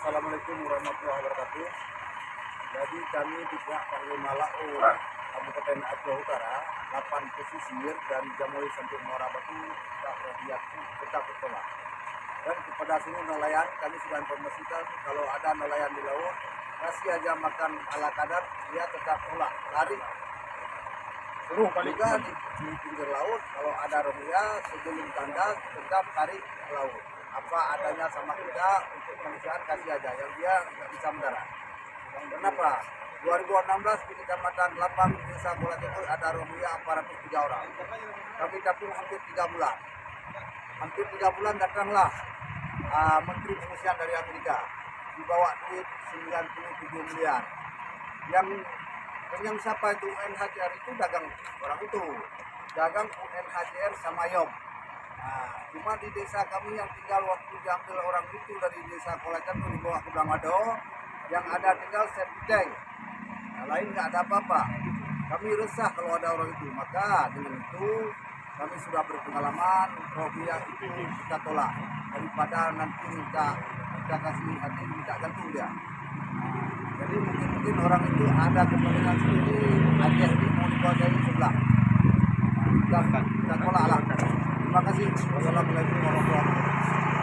Assalamualaikum warahmatullahi wabarakatuh. Jadi kami di pihak Panglima Lau Kabupaten Aceh Utara, 8 pesisir dari Jamoi sampai Muara Batu tetap bertolak. Dan kepada seluruh nelayan kami sudah informasikan kalau ada nelayan di laut, kasih aja makan ala kadar, dia tetap tolak, lari. Suruh juga di pinggir laut, kalau ada romia sebelum tandas tetap tarik ke laut. Apa adanya sama kita untuk kemanusiaan kasih aja, yang dia nggak bisa mendarat. Kenapa? 2016 di Kecamatan Lapang, Desa Bola Timur ada romia 403 orang. Kami dapur hampir 3 bulan. Hampir 3 bulan datanglah Menteri Pengungsian dari Amerika. Dibawa duit 97 miliar. Yang siapa itu UNHCR itu dagang orang itu. Dagang UNHCR sama Yom. Cuma di desa kami yang tinggal waktu diambil orang itu dari desa Kolacan itu dibawa ke Blamado, yang ada tinggal Sepideng. Lain nggak ada apa-apa. Kami resah kalau ada orang itu. Maka dengan itu kami sudah berpengalaman, Robia itu kita tolak daripada nanti kita kasih hati minta gantung dia. Jadi mungkin orang itu ada kepentingan sendiri, Aceh ini mau dikuasai sebelah. Kita tolak lah. Terima kasih. Wassalamualaikum warahmatullahi wabarakatuh.